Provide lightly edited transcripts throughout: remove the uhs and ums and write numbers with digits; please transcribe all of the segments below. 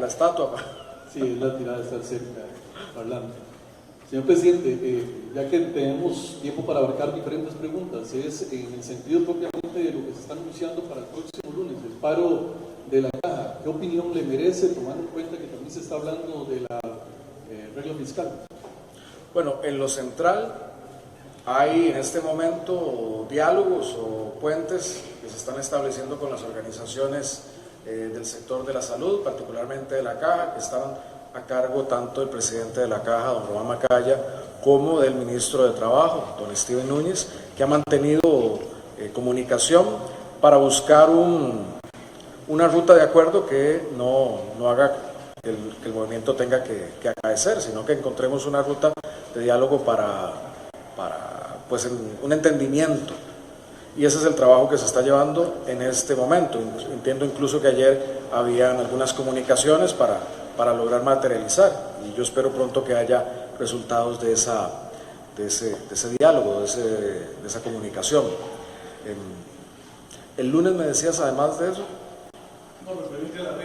estatua. Sí, es la tirada de estar cerca, hablando. Señor presidente, ya que tenemos tiempo para abarcar diferentes preguntas, es en el sentido propiamente de lo que se está anunciando para el próximo lunes, el paro de la caja. ¿Qué opinión le merece, tomando en cuenta que también se está hablando de la regla fiscal? Bueno, en lo central hay en este momento diálogos o puentes que se están estableciendo con las organizaciones del sector de la salud, particularmente de la caja, que están a cargo tanto del presidente de la caja, don Román Macaya, como del ministro de Trabajo, don Steven Núñez, que ha mantenido comunicación para buscar una ruta de acuerdo que no haga que el movimiento tenga que acaecer, sino que encontremos una ruta de diálogo para pues, un entendimiento. Y ese es el trabajo que se está llevando en este momento. Entiendo incluso que ayer habían algunas comunicaciones para lograr materializar, y yo espero pronto que haya resultados de ese diálogo, de esa comunicación. El lunes me decías, además de eso. No, referente a la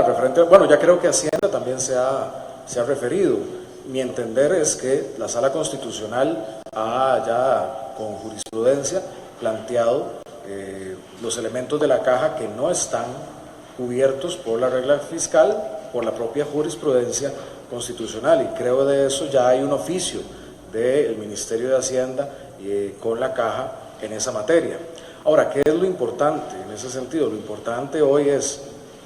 regla. Bueno, ya creo que Hacienda también se ha referido. Mi entender es que la Sala Constitucional ha ya con jurisprudencia planteado los elementos de la caja que no están cubiertos por la regla fiscal, por la propia jurisprudencia constitucional, y creo de eso ya hay un oficio del Ministerio de Hacienda con la caja en esa materia. Ahora, ¿qué es lo importante en ese sentido? Lo importante hoy es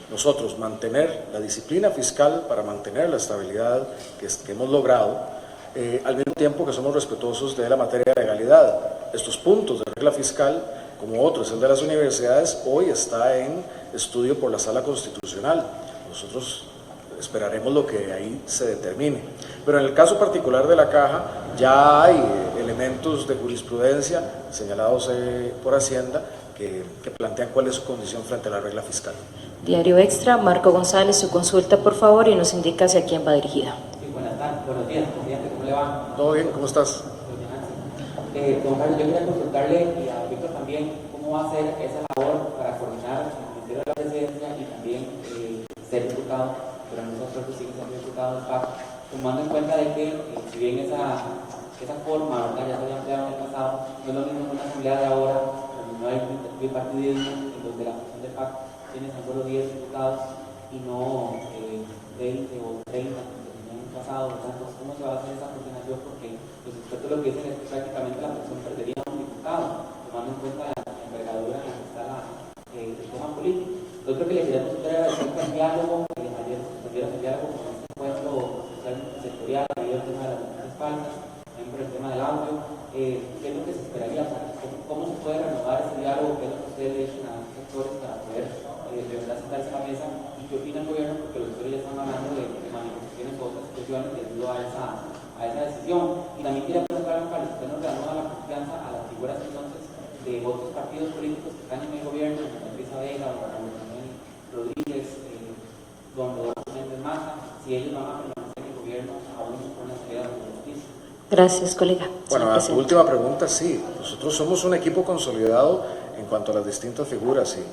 nosotros mantener la disciplina fiscal para mantener la estabilidad que hemos logrado, al mismo tiempo que somos respetuosos de la materia de legalidad. Estos puntos de regla fiscal, como otros, el de las universidades, hoy está en estudio por la Sala Constitucional. Nosotros esperaremos lo que ahí se determine. Pero en el caso particular de la caja, ya hay elementos de jurisprudencia señalados por Hacienda que plantean cuál es su condición frente a la regla fiscal. Diario Extra, Marco González, su consulta por favor y nos indica hacia quién va dirigida. Sí, buenas tardes, buenos días, presidente, ¿cómo le va? Todo bien, ¿cómo estás? Don Carlos, yo quería consultarle y a Víctor también cómo va a ser esa labor para coordinar el Ministerio de la Presidencia y también ser diputado, pero nosotros siguen siendo diputados del PAC, tomando en cuenta de que si bien esa forma, ¿verdad?, ya se había empleado en el pasado, no es lo mismo que una asamblea de ahora, donde no hay bipartidismo, en donde la función del PAC tiene tan solo 10 diputados y no 20 o 30 como en el pasado, ¿verdad? Entonces, ¿cómo se va a hacer esa coordinación? Porque los expertos lo que dicen es que prácticamente la persona perdería un diputado, tomando en cuenta la envergadura en la que está el tema político. Lo otro que le quería consultar era acerca del diálogo, ayer se suspendieron el diálogo con este encuentro social sectorial, debido al tema de las noticias falsas, también por el tema del audio. ¿Qué es lo que se esperaría? ¿Cómo se puede renovar ese diálogo? ¿Qué es lo que ustedes le dicen a los sectores para poder de verdad sentarse a la mesa? ¿Y qué opina el gobierno? Porque los sectores ya están hablando de manifestaciones o otras situaciones debido a esa decisión. Y también quería preguntar, Carlos, ¿usted nos reanuda la confianza a las figuras entonces de otros partidos políticos que están en el gobierno, como Luisa Vega, o Manuel Rodríguez, don Rodolfo Méndez Maza, si ellos van a permanecer en el gobierno aún con la salida de la justicia? Gracias, colega. Bueno, a tu última pregunta, sí. Nosotros somos un equipo consolidado en cuanto a las distintas figuras. Sí.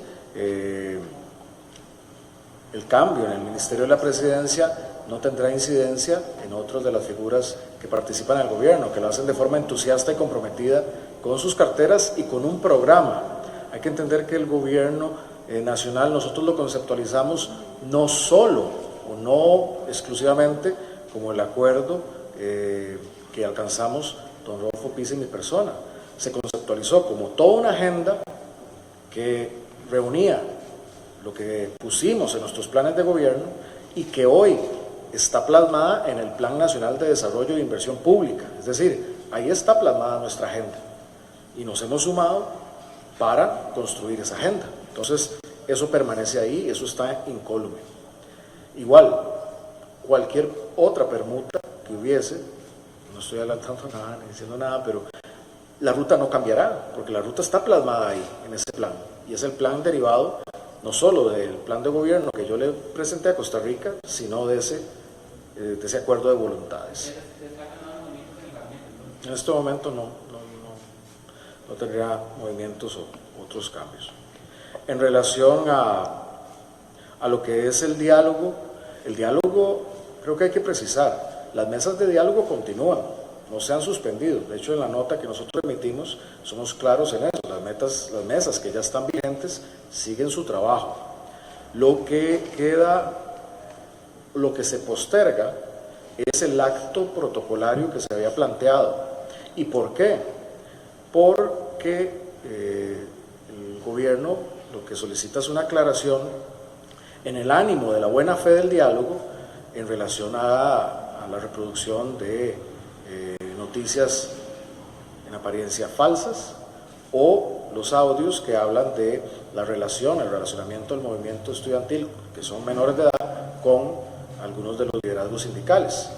El cambio en el Ministerio de la Presidencia no tendrá incidencia en otras de las figuras que participan en el gobierno, que lo hacen de forma entusiasta y comprometida con sus carteras y con un programa. Hay que entender que el gobierno nacional nosotros lo conceptualizamos no solo o no exclusivamente como el acuerdo que alcanzamos don Rodolfo Pisa y mi persona. Se conceptualizó como toda una agenda que reunía lo que pusimos en nuestros planes de gobierno y que hoy está plasmada en el Plan Nacional de Desarrollo e Inversión Pública. Es decir, ahí está plasmada nuestra agenda y nos hemos sumado para construir esa agenda. Entonces, eso permanece ahí, eso está incólume. Igual, cualquier otra permuta que hubiese, no estoy adelantando nada ni diciendo nada, pero la ruta no cambiará, porque la ruta está plasmada ahí, en ese plan, y es el plan derivado no solo del plan de gobierno que yo le presenté a Costa Rica, sino de ese acuerdo de voluntades. En este momento no tendría movimientos o otros cambios. En relación a lo que es el diálogo, el diálogo, creo que hay que precisar, las mesas de diálogo continúan, no se han suspendido. De hecho, en la nota que nosotros emitimos somos claros en eso. Las mesas que ya están vigentes siguen su trabajo. Lo que queda, lo que se posterga es el acto protocolario que se había planteado. ¿Y por qué? Porque el gobierno lo que solicita es una aclaración en el ánimo de la buena fe del diálogo en relación a la reproducción de noticias en apariencia falsas o los audios que hablan de la relación, el relacionamiento del movimiento estudiantil, que son menores de edad, con algunos de los liderazgos sindicales.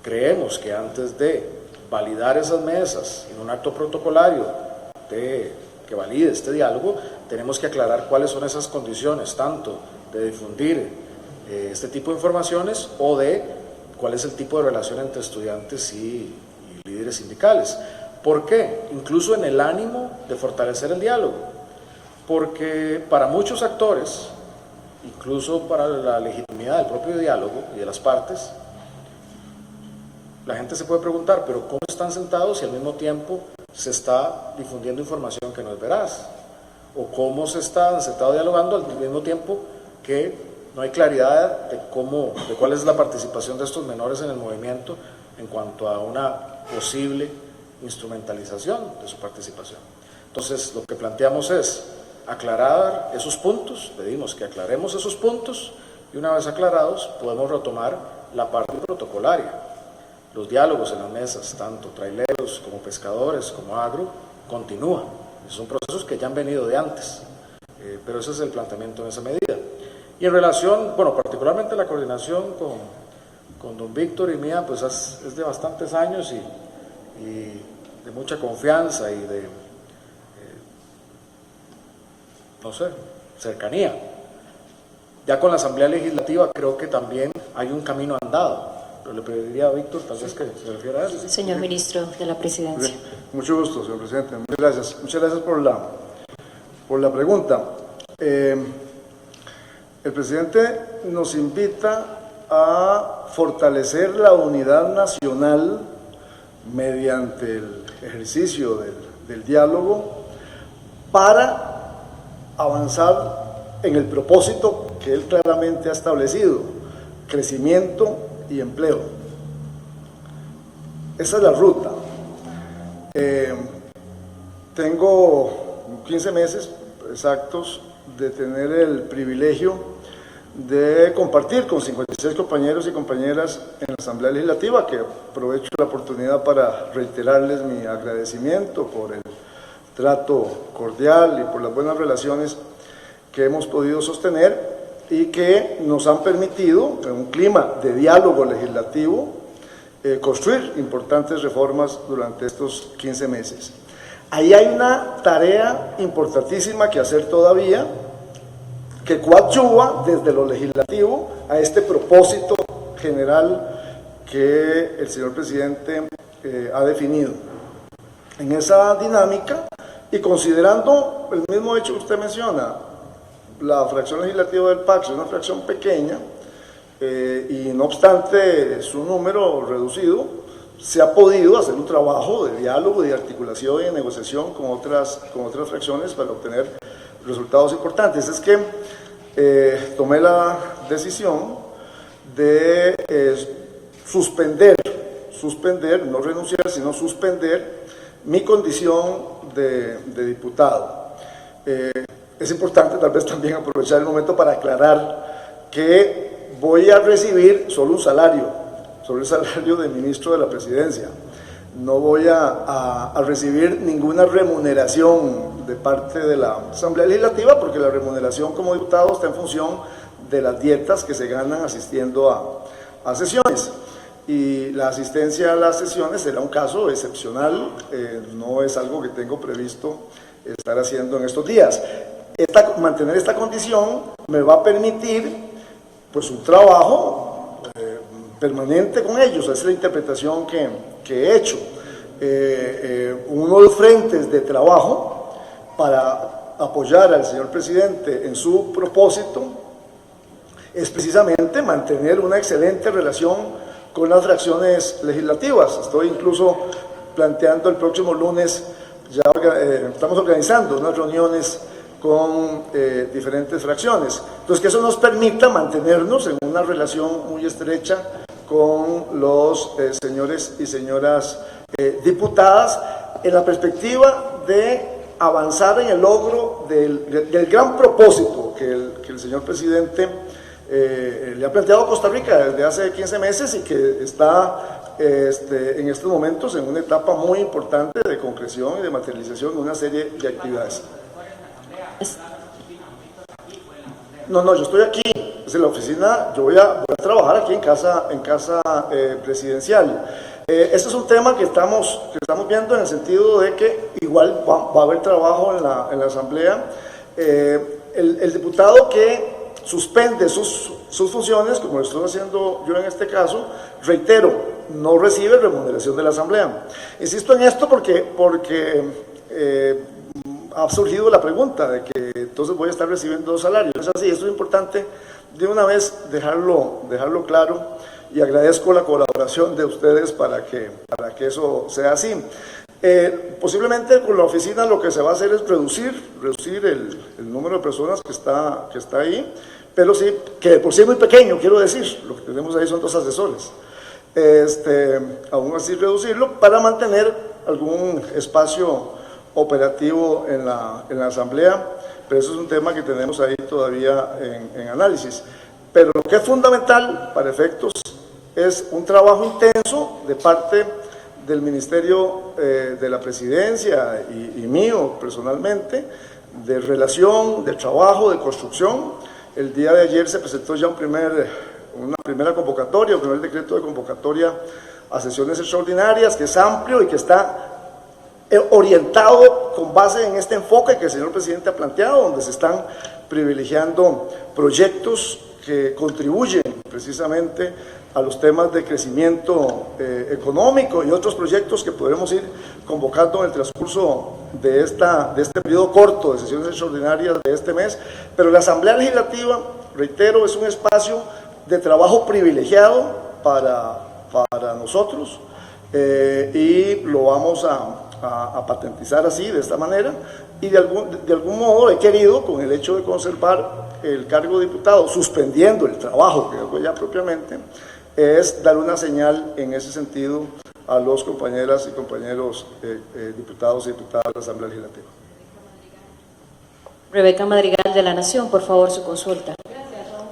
Creemos que antes de validar esas mesas en un acto protocolario que valide este diálogo, tenemos que aclarar cuáles son esas condiciones, tanto de difundir este tipo de informaciones o de cuál es el tipo de relación entre estudiantes y líderes sindicales. ¿Por qué? Incluso en el ánimo de fortalecer el diálogo, porque para muchos actores, incluso para la legitimidad del propio diálogo y de las partes, la gente se puede preguntar, pero ¿cómo están sentados si al mismo tiempo se está difundiendo información que no es veraz? ¿O cómo se están sentados dialogando al mismo tiempo que no hay claridad de cuál es la participación de estos menores en el movimiento en cuanto a una posible instrumentalización de su participación? Entonces, lo que planteamos es aclarar esos puntos, pedimos que aclaremos esos puntos y una vez aclarados podemos retomar la parte protocolaria. Los diálogos en las mesas, tanto traileros como pescadores como agro, continúan. Son procesos que ya han venido de antes, pero ese es el planteamiento en esa medida. Y en relación, bueno, particularmente la coordinación con don Víctor y mía, pues es de bastantes años y de mucha confianza y de, no sé, cercanía. Ya con la Asamblea Legislativa creo que también hay un camino andado. Pero le pediría a Víctor, tal vez que se refiera a eso. Señor Ministro de la Presidencia. Mucho gusto, señor presidente. Muchas gracias. Muchas gracias por la pregunta. El presidente nos invita a fortalecer la unidad nacional mediante el ejercicio del diálogo para avanzar en el propósito que él claramente ha establecido: crecimiento y empleo. Esa es la ruta. Tengo 15 meses exactos de tener el privilegio de compartir con 56 compañeros y compañeras en la Asamblea Legislativa, que aprovecho la oportunidad para reiterarles mi agradecimiento por el trato cordial y por las buenas relaciones que hemos podido sostener y que nos han permitido, en un clima de diálogo legislativo, construir importantes reformas durante estos 15 meses. Ahí hay una tarea importantísima que hacer todavía, que coadyuva desde lo legislativo a este propósito general que el señor presidente ha definido. En esa dinámica, y considerando el mismo hecho que usted menciona, la fracción legislativa del PAC es una fracción pequeña y no obstante su número reducido, se ha podido hacer un trabajo de diálogo, de articulación y de negociación con otras fracciones para obtener resultados importantes. Es que tomé la decisión de suspender, no renunciar, sino suspender mi condición de diputado. Es importante tal vez también aprovechar el momento para aclarar que voy a recibir solo un salario, sobre el salario de ministro de la Presidencia. No voy a recibir ninguna remuneración de parte de la Asamblea Legislativa, porque la remuneración como diputado está en función de las dietas que se ganan asistiendo a sesiones. Y la asistencia a las sesiones será un caso excepcional, no es algo que tengo previsto estar haciendo en estos días. Mantener esta condición me va a permitir pues un trabajo permanente con ellos. Esa es la interpretación que he hecho. Uno de los frentes de trabajo para apoyar al señor presidente en su propósito es precisamente mantener una excelente relación con las fracciones legislativas. Estoy incluso planteando el próximo lunes, estamos organizando unas reuniones con diferentes fracciones. Entonces, que eso nos permita mantenernos en una relación muy estrecha con los señores y señoras diputadas, en la perspectiva de avanzar en el logro del gran propósito que el señor presidente le ha planteado a Costa Rica desde hace 15 meses y que está en estos momentos en una etapa muy importante de concreción y de materialización de una serie de actividades. No, yo estoy aquí, es en la oficina, yo voy a trabajar aquí en casa presidencial. Este es un tema que estamos viendo en el sentido de que igual va a haber trabajo en la Asamblea. El diputado que suspende sus funciones, como lo estoy haciendo yo en este caso, reitero, no recibe remuneración de la Asamblea. Insisto en esto porque ha surgido la pregunta de que entonces voy a estar recibiendo 2 salarios. Es así, esto es importante de una vez dejarlo claro, y agradezco la colaboración de ustedes para que eso sea así. Posiblemente con la oficina lo que se va a hacer es reducir el número de personas que está ahí, pero sí, que por sí es muy pequeño, quiero decir, lo que tenemos ahí son 2 asesores. Aún así reducirlo para mantener algún espacio operativo en la Asamblea, pero eso es un tema que tenemos ahí todavía en análisis. Pero lo que es fundamental para efectos es un trabajo intenso de parte del Ministerio de la Presidencia y mío personalmente, de relación, de trabajo, de construcción. El día de ayer se presentó ya una primera convocatoria, un primer decreto de convocatoria a sesiones extraordinarias, que es amplio y que está orientado con base en este enfoque que el señor presidente ha planteado, donde se están privilegiando proyectos que contribuyen precisamente a los temas de crecimiento económico y otros proyectos que podremos ir convocando en el transcurso de este periodo corto de sesiones extraordinarias de este mes. Pero la Asamblea Legislativa, reitero, es un espacio de trabajo privilegiado para nosotros y lo vamos a patentizar así, de esta manera, y de algún modo he querido, con el hecho de conservar el cargo de diputado, suspendiendo el trabajo que hago ya propiamente, es dar una señal en ese sentido a los compañeras y compañeros diputados y diputadas de la Asamblea Legislativa. Rebeca Madrigal de La Nación, por favor, su consulta. Gracias, don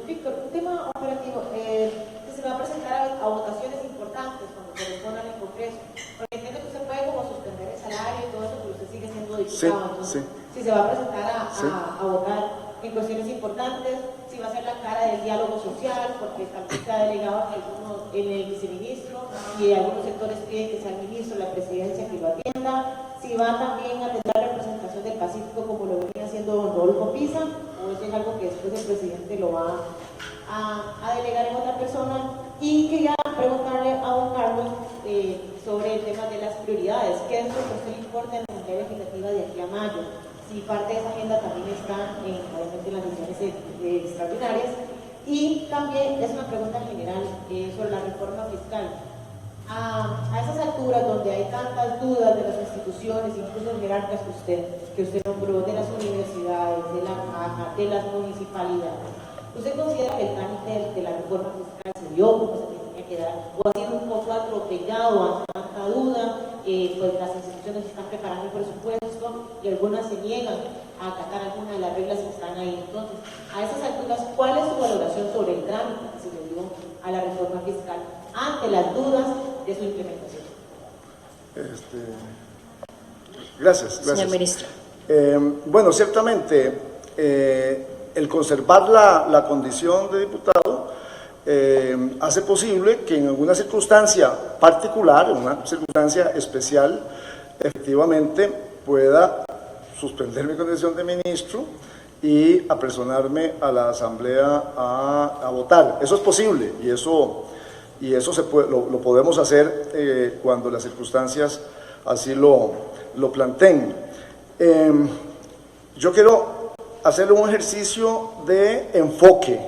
Víctor. Un tema operativo que se va a presentar a votaciones importantes cuando correspondan en el Congreso, porque entiendo que usted puede como suspender el salario y todo eso, pero usted sigue siendo diputado. Entonces, si se va a presentar a votar en cuestiones importantes, si va a ser la cara del diálogo social, porque también se ha delegado en el viceministro y algunos sectores piden que sea el ministro de la presidencia que lo atienda, si va también a tener la representación del Pacífico como lo venía haciendo don Rodolfo Pisa, o eso es algo que después el presidente lo va a delegar en otra persona. Y quería preguntarle a don Carlos sobre el tema de las prioridades, ¿qué es lo que a usted le importa en la Asamblea Legislativa de aquí a mayo? Si parte de esa agenda también está obviamente en las sesiones extraordinarias. Y también es una pregunta general sobre la reforma fiscal. A esas alturas donde hay tantas dudas de las instituciones, incluso jerarcas que usted nombró, de las universidades, de la caja, de las municipalidades, ¿usted considera que el trámite de la reforma fiscal se dio como se tenía que dar, o ha sido un poco atropellado a tanta duda? Pues las instituciones están preparando el presupuesto y algunas se niegan a acatar algunas de las reglas que están ahí. Entonces, a esas alturas, ¿cuál es su valoración sobre el trámite que se le dio a la reforma fiscal ante las dudas de su implementación? Gracias. Señor ministro. Bueno, ciertamente, el conservar la condición de diputado hace posible que en alguna circunstancia particular, en una circunstancia especial, efectivamente pueda suspender mi condición de ministro y apersonarme a la Asamblea a votar. Eso es posible y eso lo podemos hacer cuando las circunstancias así lo planteen. Yo quiero hacer un ejercicio de enfoque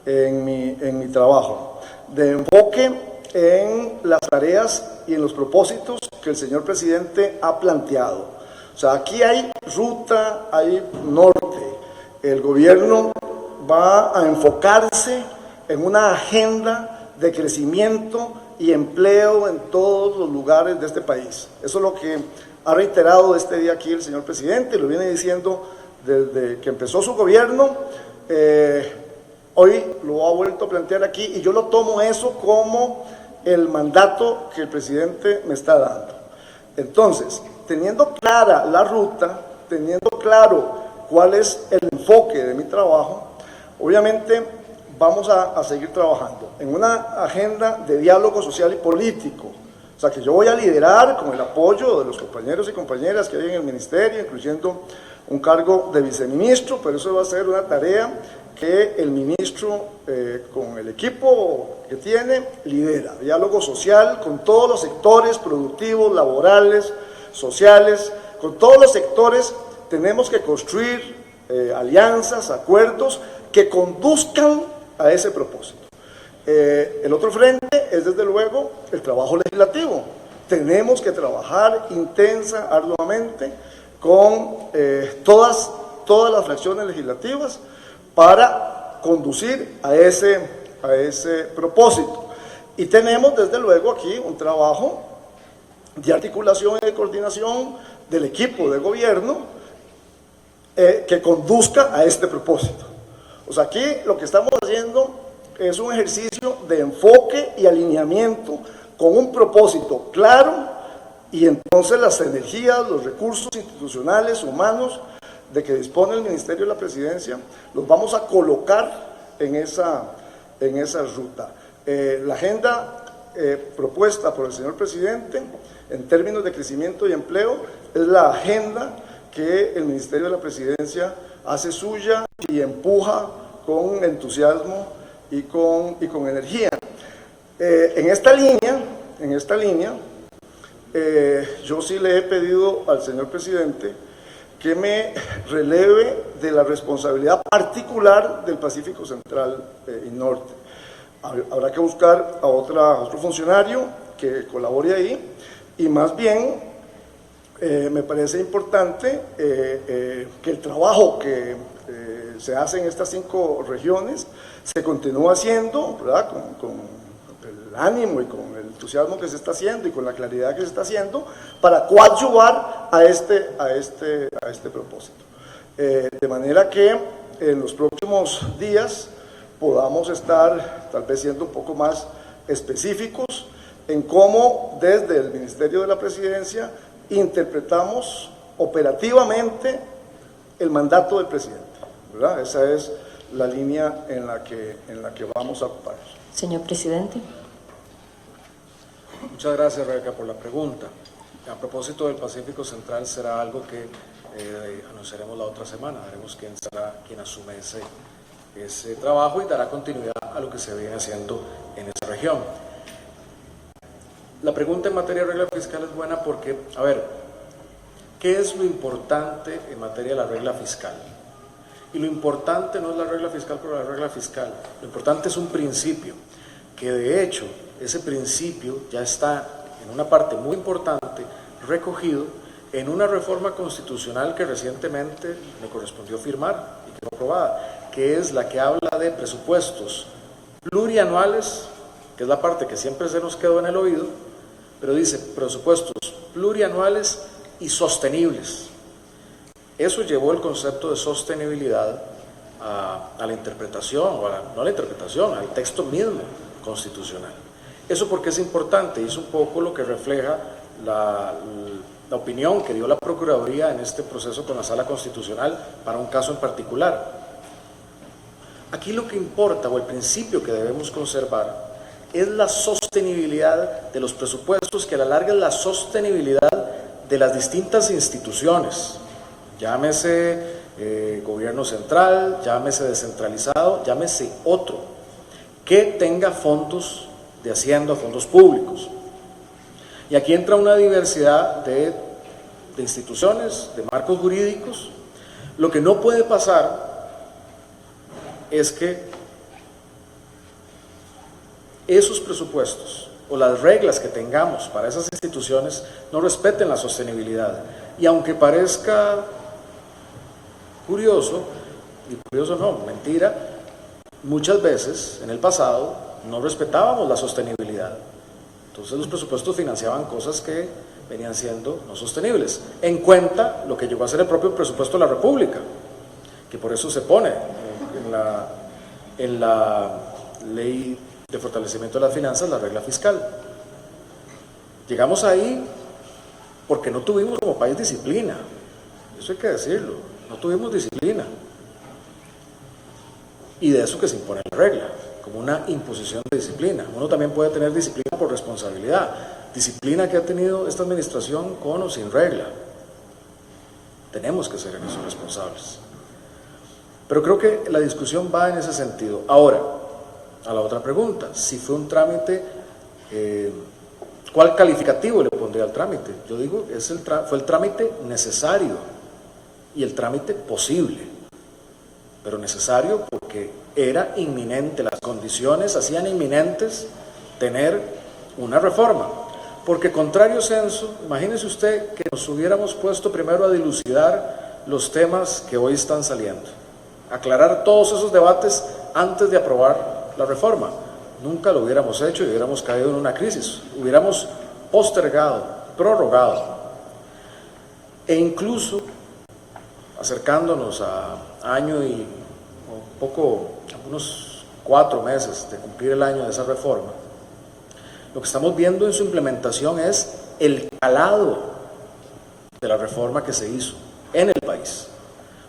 en mi trabajo, de enfoque en las tareas y en los propósitos que el señor presidente ha planteado. O sea, aquí hay ruta, hay norte. El gobierno va a enfocarse en una agenda de crecimiento y empleo en todos los lugares de este país. Eso es lo que ha reiterado este día aquí el señor presidente, lo viene diciendo desde que empezó su gobierno. Hoy lo ha vuelto a plantear aquí y yo lo tomo eso como el mandato que el presidente me está dando. Entonces, teniendo clara la ruta, teniendo claro cuál es el enfoque de mi trabajo, obviamente vamos a seguir trabajando en una agenda de diálogo social y político. O sea, que yo voy a liderar con el apoyo de los compañeros y compañeras que hay en el ministerio, incluyendo un cargo de viceministro, pero eso va a ser una tarea que el ministro, con el equipo que tiene, lidera. Diálogo social con todos los sectores productivos, laborales, sociales, con todos los sectores tenemos que construir alianzas, acuerdos que conduzcan a ese propósito. El otro frente es desde luego el trabajo legislativo. Tenemos que trabajar intensa, arduamente con todas las fracciones legislativas para conducir a ese propósito. Y tenemos desde luego aquí un trabajo de articulación y de coordinación del equipo de gobierno que conduzca a este propósito. O sea, aquí lo que estamos haciendo es un ejercicio de enfoque y alineamiento con un propósito claro, y entonces las energías, los recursos institucionales, humanos, de que dispone el Ministerio de la Presidencia, los vamos a colocar en esa ruta. La agenda propuesta por el señor presidente en términos de crecimiento y empleo es la agenda que el Ministerio de la Presidencia hace suya y empuja con entusiasmo y con energía. En esta línea, yo sí le he pedido al señor presidente que me releve de la responsabilidad particular del Pacífico Central y Norte. Habrá que buscar a otro funcionario que colabore ahí, y más bien me parece importante que el trabajo que se hace en estas 5 regiones se continúa haciendo, ¿verdad? Con el ánimo y con el entusiasmo que se está haciendo y con la claridad que se está haciendo para coadyuvar a este propósito. De manera que en los próximos días podamos estar tal vez siendo un poco más específicos en cómo desde el Ministerio de la Presidencia interpretamos operativamente el mandato del presidente, ¿verdad? Esa es la línea en la que vamos a ocupar. Señor presidente. Muchas gracias, Rebeca, por la pregunta. A propósito del Pacífico Central, será algo que anunciaremos la otra semana. Veremos quién será quien asume ese trabajo y dará continuidad a lo que se viene haciendo en esa región. La pregunta en materia de regla fiscal es buena porque, a ver, ¿qué es lo importante en materia de la regla fiscal? Y lo importante no es la regla fiscal por la regla fiscal, lo importante es un principio, que de hecho ese principio ya está en una parte muy importante recogido en una reforma constitucional que recientemente me correspondió firmar y quedó aprobada, que es la que habla de presupuestos plurianuales, que es la parte que siempre se nos quedó en el oído, pero dice presupuestos plurianuales y sostenibles. Eso llevó el concepto de sostenibilidad a la interpretación, no a la interpretación, al texto mismo constitucional. Eso porque es importante y es un poco lo que refleja la opinión que dio la Procuraduría en este proceso con la Sala Constitucional para un caso en particular. Aquí lo que importa, o el principio que debemos conservar, es la sostenibilidad de los presupuestos, que a la larga es la sostenibilidad de las distintas instituciones, llámese gobierno central, llámese descentralizado, llámese otro, que tenga fondos de Hacienda, fondos públicos. Y aquí entra una diversidad de instituciones, de marcos jurídicos, Lo que no puede pasar es que esos presupuestos o las reglas que tengamos para esas instituciones no respeten la sostenibilidad. Y aunque parezca curioso, y curioso no, mentira, muchas veces en el pasado no respetábamos la sostenibilidad. Entonces los presupuestos financiaban cosas que venían siendo no sostenibles. En cuenta lo que llegó a ser el propio presupuesto de la República, que por eso se pone en la ley de fortalecimiento de las finanzas, la regla fiscal. Llegamos ahí porque no tuvimos como país disciplina, eso hay que decirlo, no tuvimos disciplina. Y de eso que se impone la regla, como una imposición de disciplina. Uno también puede tener disciplina por responsabilidad, disciplina que ha tenido esta administración con o sin regla. Tenemos que ser en eso responsables. Pero creo que la discusión va en ese sentido. Ahora, a la otra pregunta, si fue un trámite, ¿cuál calificativo le pondría al trámite? Yo digo, fue el trámite necesario y el trámite posible, pero necesario porque era inminente, las condiciones hacían inminentes tener una reforma, porque contrario censo, imagínese usted que nos hubiéramos puesto primero a dilucidar los temas que hoy están saliendo, aclarar todos esos debates antes de aprobar la reforma. Nunca lo hubiéramos hecho y hubiéramos caído en una crisis, hubiéramos postergado, prorrogado e incluso acercándonos a año y unos 4 meses de cumplir el año de esa reforma. Lo que estamos viendo en su implementación es el calado de la reforma que se hizo en el país,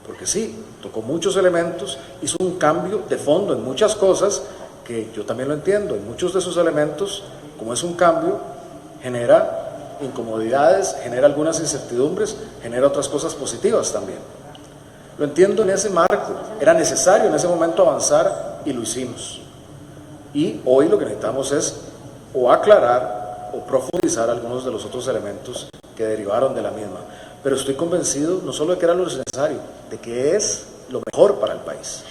porque sí, tocó muchos elementos, hizo un cambio de fondo en muchas cosas que yo también lo entiendo, y muchos de esos elementos, como es un cambio, genera incomodidades, genera algunas incertidumbres, genera otras cosas positivas también. Lo entiendo en ese marco, era necesario en ese momento avanzar y lo hicimos. Y hoy lo que necesitamos es o aclarar o profundizar algunos de los otros elementos que derivaron de la misma. Pero estoy convencido no solo de que era lo necesario, de que es lo mejor para el país.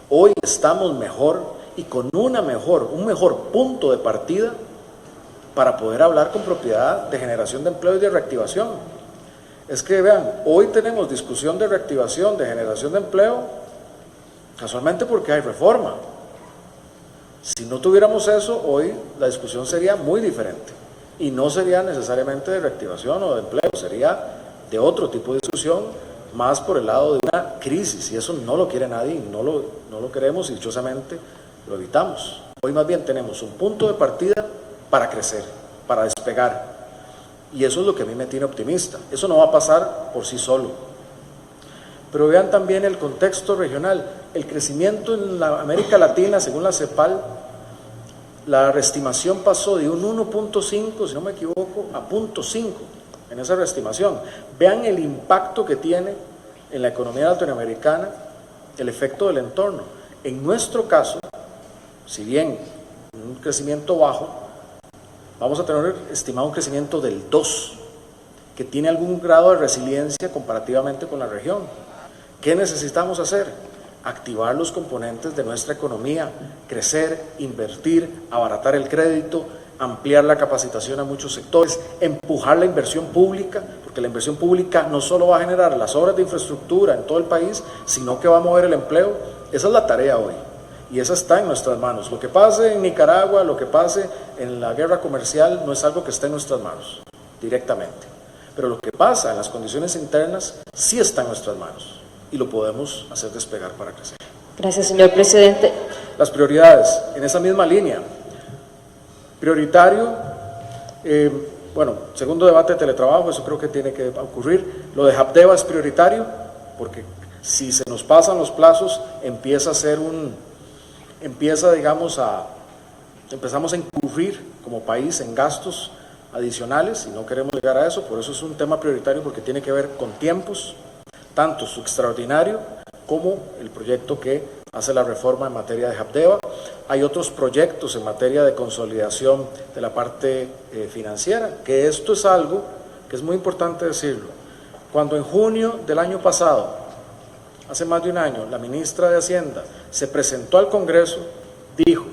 Hoy estamos mejor y con un mejor punto de partida para poder hablar con propiedad de generación de empleo y de reactivación. Es que vean, hoy tenemos discusión de reactivación, de generación de empleo, casualmente porque hay reforma. Si no tuviéramos eso, hoy la discusión sería muy diferente y no sería necesariamente de reactivación o de empleo, sería de otro tipo de discusión, más por el lado de una crisis, y eso no lo quiere nadie, no lo queremos y dichosamente lo evitamos. Hoy más bien tenemos un punto de partida para crecer, para despegar, y eso es lo que a mí me tiene optimista. Eso no va a pasar por sí solo. Pero vean también el contexto regional, el crecimiento en la América Latina, según la CEPAL, la reestimación pasó de un 1.5, si no me equivoco, a 0.5 en esa reestimación. Vean el impacto que tiene en la economía latinoamericana el efecto del entorno. En nuestro caso, si bien un crecimiento bajo, vamos a tener estimado un crecimiento del 2, que tiene algún grado de resiliencia comparativamente con la región. ¿Qué necesitamos hacer? Activar los componentes de nuestra economía, crecer, invertir, abaratar el crédito, ampliar la capacitación a muchos sectores, empujar la inversión pública, porque la inversión pública no solo va a generar las obras de infraestructura en todo el país, sino que va a mover el empleo. Esa es la tarea hoy, y esa está en nuestras manos. Lo que pase en Nicaragua, lo que pase en la guerra comercial, no es algo que esté en nuestras manos directamente, pero lo que pasa en las condiciones internas sí está en nuestras manos, y lo podemos hacer despegar para crecer. Gracias, señor presidente. Las prioridades, en esa misma línea. Prioritario, segundo debate de teletrabajo, eso creo que tiene que ocurrir. Lo de Habdeba es prioritario, porque si se nos pasan los plazos, empezamos a incurrir como país en gastos adicionales, y no queremos llegar a eso. Por eso es un tema prioritario, porque tiene que ver con tiempos, tanto su extraordinario como el proyecto que hace la reforma en materia de Habdeba. Hay otros proyectos en materia de consolidación de la parte financiera, que esto es algo que es muy importante decirlo. Cuando en junio del año pasado hace más de un año, la ministra de Hacienda se presentó al Congreso, dijo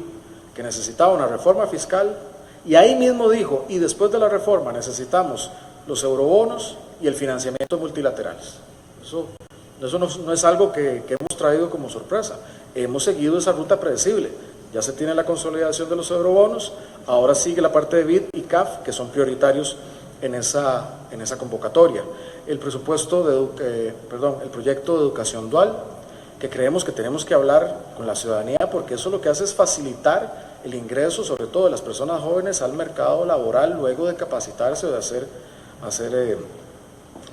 que necesitaba una reforma fiscal y ahí mismo dijo, y después de la reforma necesitamos los eurobonos y el financiamiento multilaterales. Eso no es algo que hemos traído como sorpresa, hemos seguido esa ruta predecible. Ya se tiene la consolidación de los eurobonos, ahora sigue la parte de BID y CAF, que son prioritarios en esa convocatoria. El proyecto de educación dual, que creemos que tenemos que hablar con la ciudadanía, porque eso lo que hace es facilitar el ingreso, sobre todo de las personas jóvenes, al mercado laboral, luego de capacitarse o de hacer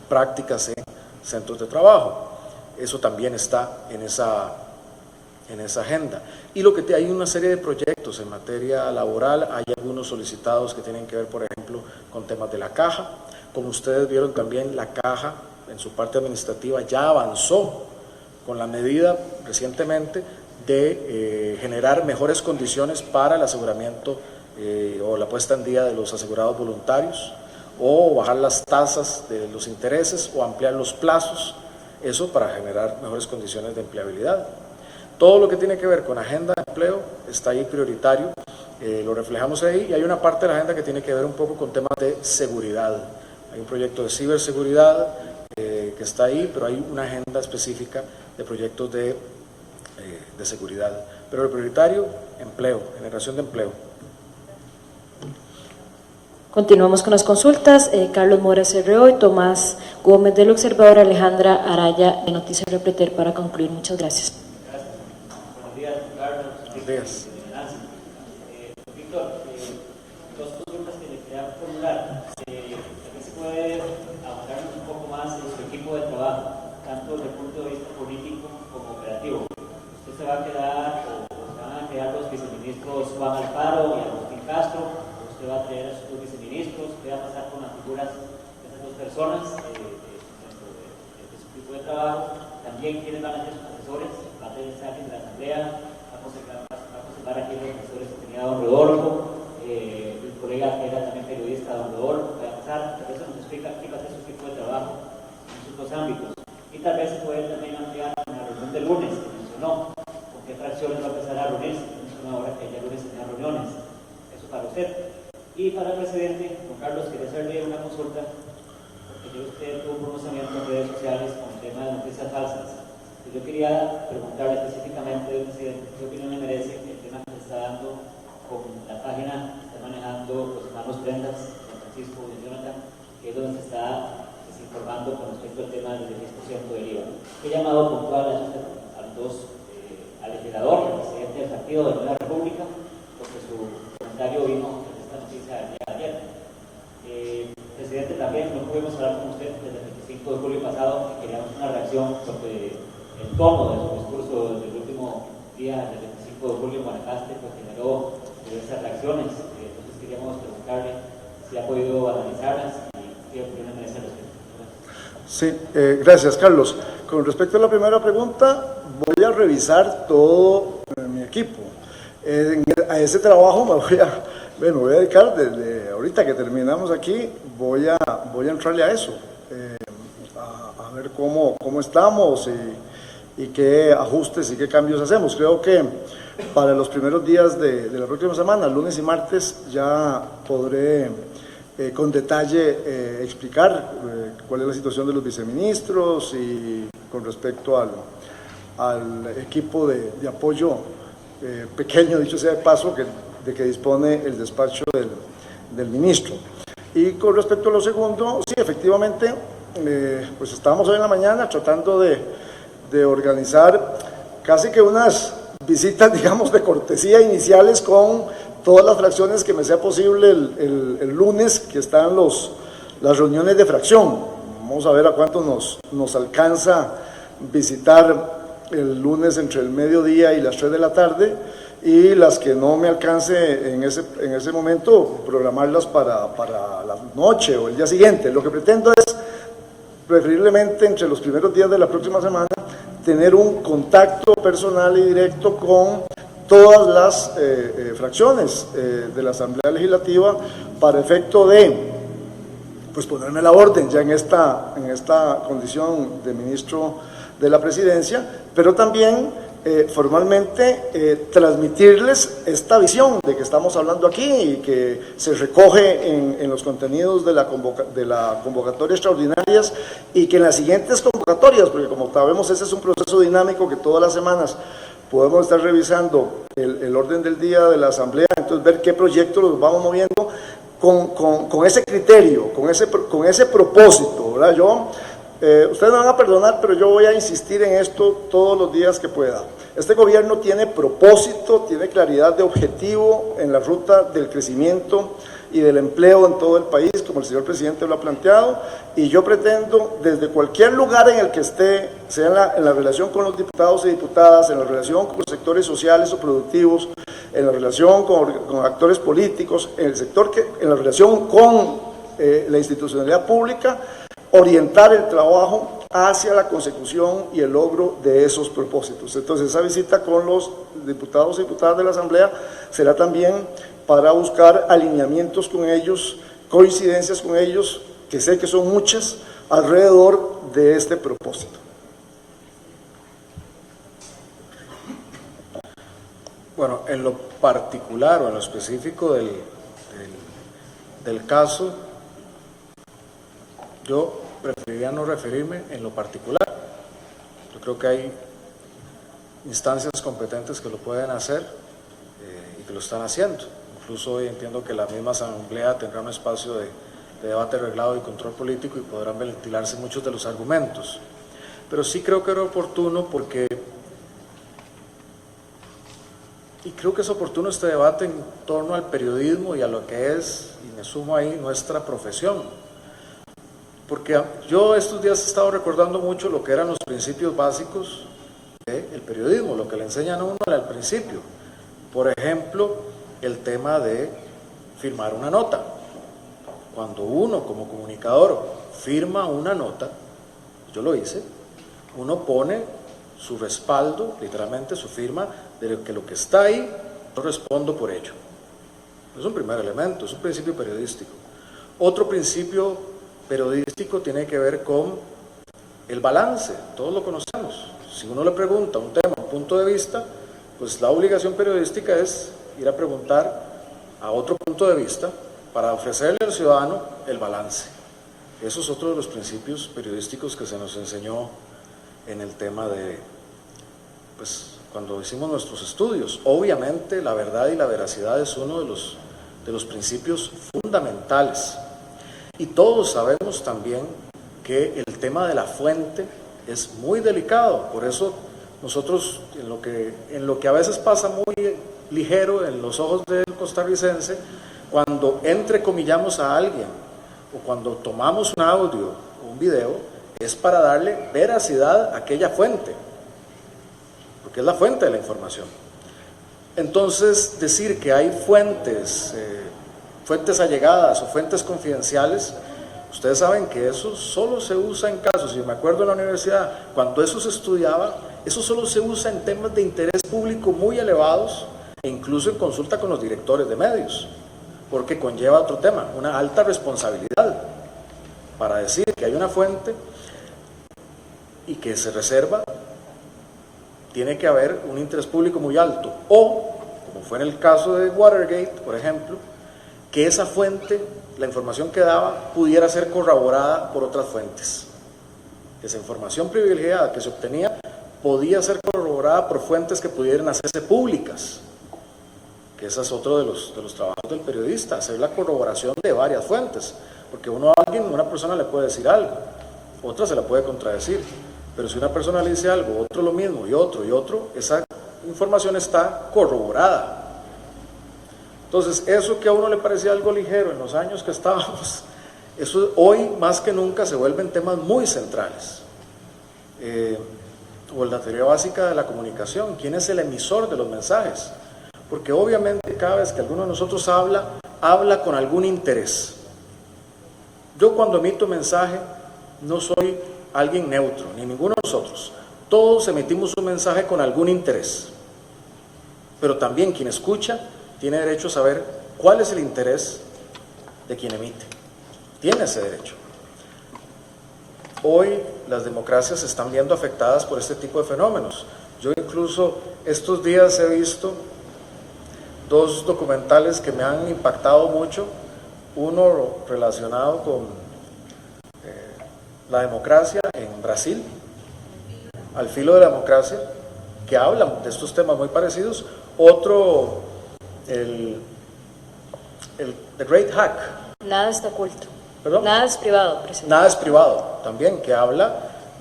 prácticas en centros de trabajo. Eso también está en esa agenda. Y hay una serie de proyectos en materia laboral, hay algunos solicitados que tienen que ver, por ejemplo, con temas de la caja. Como ustedes vieron también, la caja en su parte administrativa ya avanzó con la medida recientemente de generar mejores condiciones para el aseguramiento o la puesta en día de los asegurados voluntarios, o bajar las tasas de los intereses o ampliar los plazos, eso para generar mejores condiciones de empleabilidad. Todo lo que tiene que ver con agenda de empleo está ahí prioritario, lo reflejamos ahí, y hay una parte de la agenda que tiene que ver un poco con temas de seguridad. Hay un proyecto de ciberseguridad que está ahí, pero hay una agenda específica de proyectos de seguridad. Pero el prioritario, empleo, generación de empleo. Continuamos con las consultas. Carlos Mora CRO y Tomás Gómez del Observador, Alejandra Araya de Noticias Repreter para concluir. Muchas gracias. Buenos días, Carlos. Buenos días. Víctor, dos consultas que le quería formular. También se puede avanzar un poco más en su equipo de trabajo, tanto desde el punto de vista político como operativo. Usted se va a quedar, o se van a quedar los viceministros Juan Alfaro y Agustín Castro. Usted va a traer a sus viceministros. ¿Qué va a pasar con las figuras de esas dos personas dentro de su equipo de trabajo? También, ¿quiénes van a ser sus asesores? ¿Va a tener alguien de la Asamblea? ¿Va a conservar aquí los asesores que tenía don Rodolfo? El colega que era también periodista, don Rodolfo. ¿Qué va a pasar? Tal vez nos explica qué va a ser su equipo de trabajo en sus dos ámbitos. Y tal vez se puede también ampliar en la reunión del lunes, que mencionó. ¿Con qué fracciones va a empezar a reunirse? Mencionó ahora que ya lunes tenía reuniones. Eso para usted. Y para el presidente, don Carlos, quería hacerle una consulta, porque yo usted tuvo un pronunciamiento en redes sociales con el tema de noticias falsas. Y yo quería preguntarle específicamente, presidente, ¿qué opinión le merece el tema que se está dando con la página que está manejando los hermanos Prendas, San Francisco y Jonathan, que es donde se está desinformando con respecto al tema del 10% del IVA? ¿Qué llamado puntual a los dos, al legislador, al presidente del Partido de la Nueva República, porque su comentario vino noticia del día de ayer? Presidente, también no pudimos hablar con usted desde el 25 de julio pasado y queríamos una reacción sobre el tono de su discurso del último día del 25 de julio en Guanacaste, pues generó diversas reacciones. Entonces queríamos preguntarle si ha podido analizarlas y qué opinión merece al respecto. Sí, gracias, Carlos. Con respecto a la primera pregunta, voy a revisar todo mi equipo. A ese trabajo me voy a dedicar desde ahorita que terminamos aquí, voy a entrarle a eso, a ver cómo estamos y qué ajustes y qué cambios hacemos. Creo que para los primeros días de la próxima semana, lunes y martes, ya podré con detalle explicar cuál es la situación de los viceministros y con respecto al equipo de apoyo pequeño, dicho sea de paso, de que dispone el despacho del ministro. Y con respecto a lo segundo, sí, efectivamente, pues estábamos hoy en la mañana tratando de organizar casi que unas visitas, digamos, de cortesía iniciales con todas las fracciones que me sea posible el lunes, que están las reuniones de fracción. Vamos a ver a cuánto nos alcanza visitar el lunes entre el mediodía y las 3 de la tarde, y las que no me alcance en ese momento, programarlas para la noche o el día siguiente. Lo que pretendo es, preferiblemente entre los primeros días de la próxima semana, tener un contacto personal y directo con todas las fracciones de la Asamblea Legislativa para efecto de pues ponerme a la orden ya en esta condición de ministro de la presidencia, pero también formalmente transmitirles esta visión de que estamos hablando aquí y que se recoge en los contenidos de la convocatoria extraordinarias, y que en las siguientes convocatorias, porque como sabemos ese es un proceso dinámico que todas las semanas podemos estar revisando el orden del día de la Asamblea, entonces ver qué proyectos los vamos moviendo con ese criterio, con ese propósito, ¿verdad? Ustedes me van a perdonar, pero yo voy a insistir en esto todos los días que pueda. Este gobierno tiene propósito, tiene claridad de objetivo en la ruta del crecimiento y del empleo en todo el país, como el señor presidente lo ha planteado, y yo pretendo, desde cualquier lugar en el que esté, sea en la relación con los diputados y diputadas, en la relación con los sectores sociales o productivos, en la relación con actores políticos, en la relación con la institucionalidad pública, orientar el trabajo hacia la consecución y el logro de esos propósitos. Entonces, esa visita con los diputados y diputadas de la Asamblea será también para buscar alineamientos con ellos, coincidencias con ellos, que sé que son muchas, alrededor de este propósito. Bueno, en lo particular o en lo específico del caso, yo preferiría no referirme en lo particular. Yo creo que hay instancias competentes que lo pueden hacer y que lo están haciendo. Incluso hoy entiendo que la misma Asamblea tendrá un espacio de debate reglado y control político y podrán ventilarse muchos de los argumentos. Pero sí creo que era oportuno y creo que es oportuno este debate en torno al periodismo y a lo que es, y me sumo ahí, nuestra profesión. Porque yo estos días he estado recordando mucho lo que eran los principios básicos del periodismo, lo que le enseñan a uno al principio. Por ejemplo, el tema de firmar una nota. Cuando uno como comunicador firma una nota, yo lo hice, uno pone su respaldo, literalmente su firma, de que lo que está ahí, yo respondo por ello. Es un primer elemento, es un principio periodístico. Otro principio periodístico tiene que ver con el balance, todos lo conocemos. Si uno le pregunta un tema, un punto de vista, pues la obligación periodística es ir a preguntar a otro punto de vista para ofrecerle al ciudadano el balance. Eso es otro de los principios periodísticos que se nos enseñó en el tema de, pues, cuando hicimos nuestros estudios. Obviamente la verdad y la veracidad es uno de los principios fundamentales. Y todos sabemos también que el tema de la fuente es muy delicado, por eso nosotros en lo que a veces pasa muy ligero en los ojos del costarricense, cuando entrecomillamos a alguien o cuando tomamos un audio o un video, es para darle veracidad a aquella fuente, porque es la fuente de la información. Entonces, decir que hay fuentes allegadas o fuentes confidenciales, ustedes saben que eso solo se usa en casos, y me acuerdo en la universidad, cuando eso se estudiaba, eso solo se usa en temas de interés público muy elevados, e incluso en consulta con los directores de medios, porque conlleva otro tema, una alta responsabilidad, para decir que hay una fuente y que se reserva, tiene que haber un interés público muy alto, o, como fue en el caso de Watergate, por ejemplo, que esa fuente, la información que daba, pudiera ser corroborada por otras fuentes. Esa información privilegiada que se obtenía podía ser corroborada por fuentes que pudieran hacerse públicas, que ese es otro de los trabajos del periodista, hacer la corroboración de varias fuentes, porque una persona le puede decir algo, otra se la puede contradecir, pero si una persona le dice algo, otro lo mismo y otro, esa información está corroborada. Entonces, eso que a uno le parecía algo ligero en los años que estábamos, eso hoy más que nunca se vuelven temas muy centrales. O la teoría básica de la comunicación, ¿quién es el emisor de los mensajes? Porque obviamente cada vez que alguno de nosotros habla con algún interés. Yo cuando emito mensaje no soy alguien neutro, ni ninguno de nosotros. Todos emitimos un mensaje con algún interés. Pero también quien escucha tiene derecho a saber cuál es el interés de quien emite. Tiene ese derecho. hoy las democracias se están viendo afectadas por este tipo de fenómenos. Yo incluso estos días he visto dos documentales que me han impactado mucho, uno relacionado con la democracia en Brasil, Al filo de la democracia, que hablan de estos temas muy parecidos, otro, The Great Hack. Nada está oculto. ¿Perdón? Nada es privado, presidente. Nada es privado, también, que habla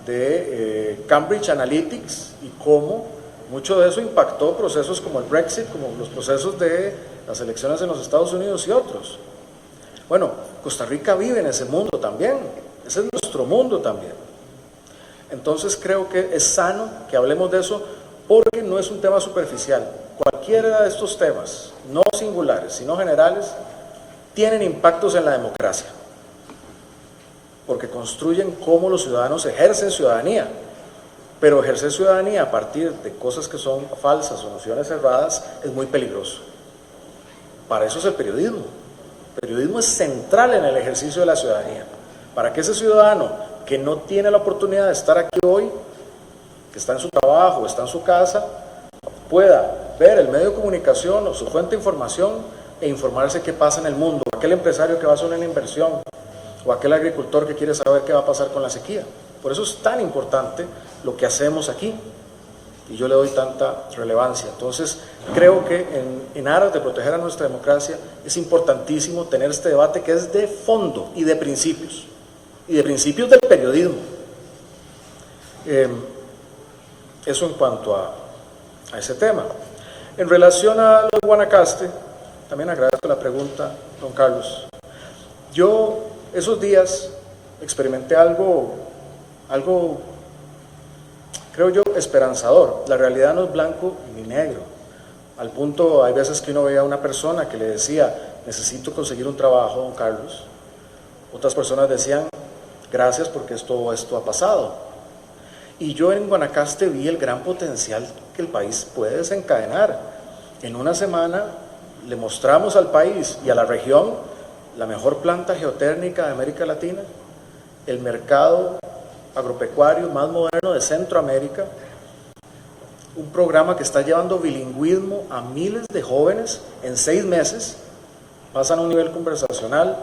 de Cambridge Analytics y cómo mucho de eso impactó procesos como el Brexit, como los procesos de las elecciones en los Estados Unidos y otros. Bueno, Costa Rica vive en ese mundo también, ese es nuestro mundo también. Entonces creo que es sano que hablemos de eso porque no es un tema superficial. Cualquiera de estos temas, no singulares, sino generales, tienen impactos en la democracia, porque construyen cómo los ciudadanos ejercen ciudadanía. Pero ejercer ciudadanía a partir de cosas que son falsas o nociones erradas es muy peligroso. Para eso es el periodismo. El periodismo es central en el ejercicio de la ciudadanía. Para que ese ciudadano que no tiene la oportunidad de estar aquí hoy, que está en su trabajo, está en su casa, pueda ver el medio de comunicación o su fuente de información e informarse qué pasa en el mundo. Aquel empresario que va a hacer una inversión o aquel agricultor que quiere saber qué va a pasar con la sequía. Por eso es tan importante lo que hacemos aquí y yo le doy tanta relevancia. Entonces creo que en aras de proteger a nuestra democracia es importantísimo tener este debate que es de fondo y de principios del periodismo. Eso en cuanto a ese tema. En relación a lo de Guanacaste, también agradezco la pregunta, don Carlos. Yo esos días experimenté algo creo yo esperanzador. La realidad no es blanco ni negro, al punto hay veces que uno veía a una persona que le decía necesito conseguir un trabajo, don Carlos. Otras personas decían gracias porque esto ha pasado. Y yo en Guanacaste vi el gran potencial que el país puede desencadenar. En una semana le mostramos al país y a la región la mejor planta geotérmica de América Latina, el mercado agropecuario más moderno de Centroamérica, un programa que está llevando bilingüismo a miles de jóvenes en 6 meses, pasan a un nivel conversacional,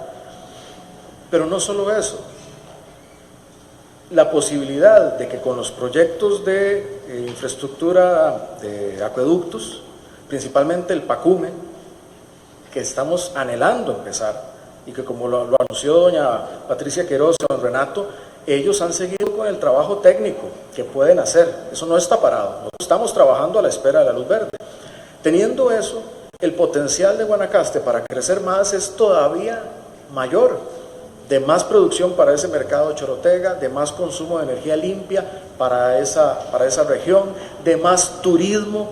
pero no solo eso, la posibilidad de que con los proyectos de infraestructura de acueductos, principalmente el PACUME, que estamos anhelando empezar, y que como lo anunció doña Patricia Queiroz y don Renato, ellos han seguido con el trabajo técnico que pueden hacer, eso no está parado, nosotros estamos trabajando a la espera de la luz verde. Teniendo eso, el potencial de Guanacaste para crecer más es todavía mayor, de más producción para ese mercado de Chorotega, de más consumo de energía limpia para esa región, de más turismo,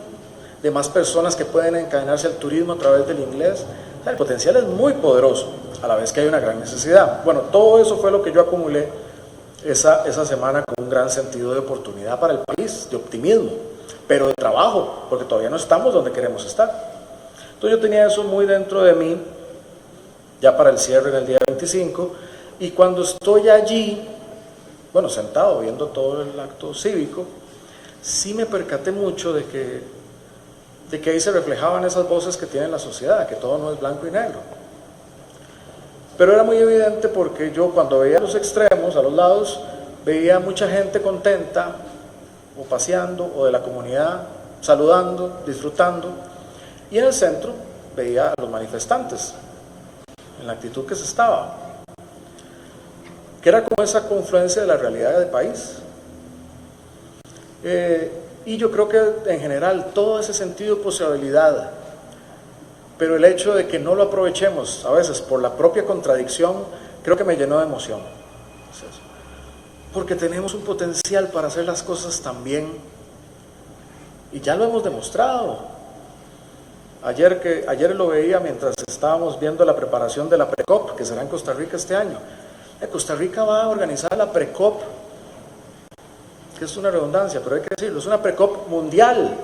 de más personas que pueden encadenarse al turismo a través del inglés. O sea, el potencial es muy poderoso, a la vez que hay una gran necesidad. Bueno, todo eso fue lo que yo acumulé esa semana con un gran sentido de oportunidad para el país, de optimismo, pero de trabajo, porque todavía no estamos donde queremos estar. Entonces yo tenía eso muy dentro de mí, ya para el cierre en el día 25, y cuando estoy allí, bueno, sentado viendo todo el acto cívico, sí me percaté mucho de que ahí se reflejaban esas voces que tiene la sociedad, que todo no es blanco y negro. Pero era muy evidente porque yo cuando veía los extremos, a los lados, veía mucha gente contenta, o paseando, o de la comunidad, saludando, disfrutando, y en el centro veía a los manifestantes, en la actitud que se estaba, que era como esa confluencia de la realidad del país. Y yo creo que en general todo ese sentido de posibilidad, pero el hecho de que no lo aprovechemos a veces por la propia contradicción, creo que me llenó de emoción. Porque tenemos un potencial para hacer las cosas tan bien, y ya lo hemos demostrado. Ayer lo veía mientras estábamos viendo la preparación de la PRECOP, que será en Costa Rica este año. Costa Rica va a organizar la PRECOP, que es una redundancia, pero hay que decirlo, es una PRECOP mundial.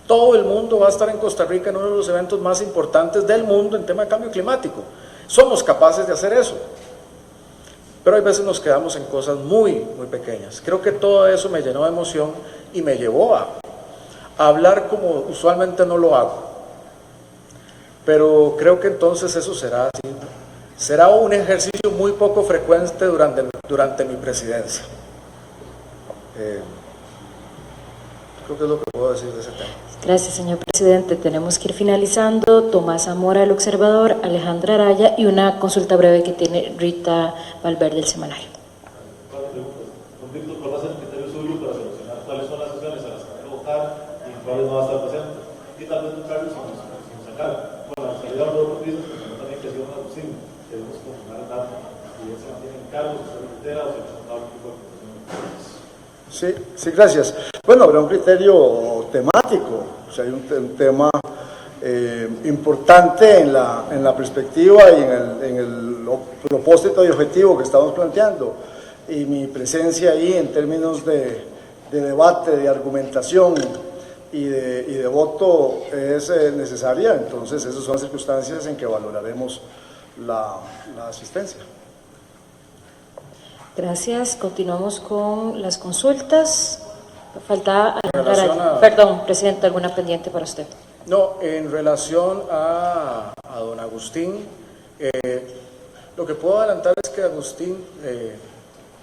Todo el mundo va a estar en Costa Rica en uno de los eventos más importantes del mundo en tema de cambio climático. Somos capaces de hacer eso. pero hay veces nos quedamos en cosas muy pequeñas. Creo que todo eso me llenó de emoción y me llevó a hablar como usualmente no lo hago, pero creo que entonces eso será así, será un ejercicio muy poco frecuente durante mi presidencia. Creo que es lo que puedo decir de ese tema. Gracias, señor presidente. Tenemos que ir finalizando. Tomás Zamora, El Observador, Alejandra Araya y una consulta breve que tiene Rita Valverde, El Semanario. Cuatro preguntas. Don Víctor, ¿cuál va a ser el criterio suyo para seleccionar cuáles son las sesiones a las que van a votar y cuáles no va a estar presente? Y tal vez, don Carlos, sin sacar, bueno, la salida de los otros pisos, porque no también que ha sido una opción, debemos confirmar el dato, si él se mantiene en cargo, si se recupera o si ha presentado algún tipo de acusación. Sí, gracias. Bueno, habrá un criterio temático, o sea, hay un tema importante en la perspectiva y en el propósito y objetivo que estamos planteando. Y mi presencia ahí en términos de debate, de argumentación y de voto es necesaria. Entonces, esas son circunstancias en que valoraremos la asistencia. Gracias. Continuamos con las consultas. Falta Araya. Perdón, presidente, ¿alguna pendiente para usted? No, en relación a don Agustín, lo que puedo adelantar es que Agustín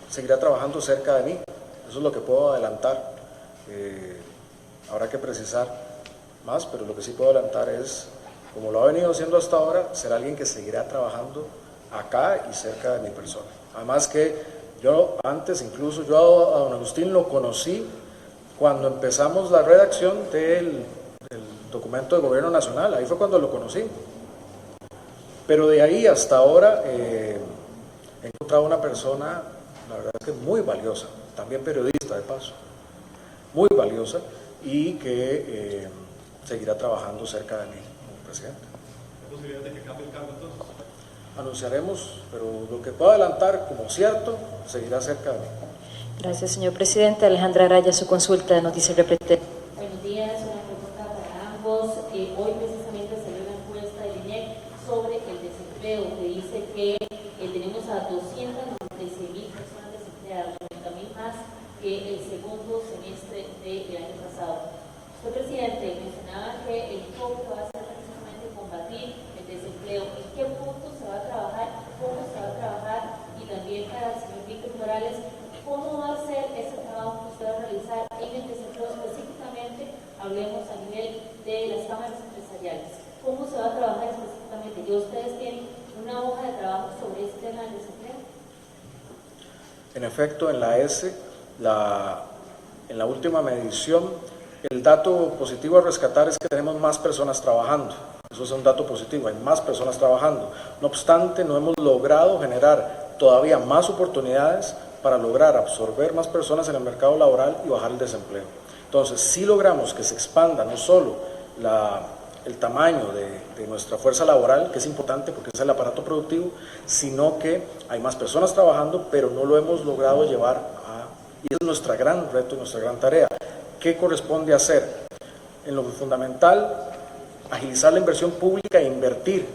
seguirá trabajando cerca de mí. Eso es lo que puedo adelantar. Habrá que precisar más, pero lo que sí puedo adelantar es, como lo ha venido haciendo hasta ahora, será alguien que seguirá trabajando acá y cerca de mi persona. Además que yo antes, incluso yo a don Agustín lo conocí cuando empezamos la redacción del documento de gobierno nacional, ahí fue cuando lo conocí. Pero de ahí hasta ahora he encontrado una persona, la verdad es que muy valiosa, también periodista de paso, muy valiosa y que seguirá trabajando cerca de mí como presidente. ¿Hay posibilidad de que cambie el cargo entonces? Anunciaremos, pero lo que puedo adelantar como cierto, seguirá cerca de mí. Gracias, señor presidente. Alejandra Araya, su consulta de Noticias Repreter. Buenos días, una pregunta para ambos. Hoy precisamente salió una encuesta del INEC sobre el desempleo que dice que tenemos a 296,000 personas desempleadas, 90,000 más que el segundo semestre del año pasado. Usted, presidente, mencionaba que el foco va a ser precisamente combatir el desempleo. ¿En qué punto se va a trabajar? ¿Cómo se va a trabajar? Y también para el señor Víctor Morales, ¿cómo va a ser ese trabajo que usted va a realizar en el desempleo específicamente? Hablemos a nivel de las cámaras empresariales. ¿Cómo se va a trabajar específicamente? ¿Ya ustedes tienen una hoja de trabajo sobre este tema del desempleo? En efecto, en la S, en la última medición, el dato positivo a rescatar es que tenemos más personas trabajando. Eso es un dato positivo, hay más personas trabajando. No obstante, no hemos logrado generar todavía más oportunidades para lograr absorber más personas en el mercado laboral y bajar el desempleo. Entonces, si logramos que se expanda no solo el tamaño de nuestra fuerza laboral, que es importante porque es el aparato productivo, sino que hay más personas trabajando, pero no lo hemos logrado llevar y es nuestro gran reto y nuestra gran tarea. ¿Qué corresponde hacer? En lo fundamental, agilizar la inversión pública e invertir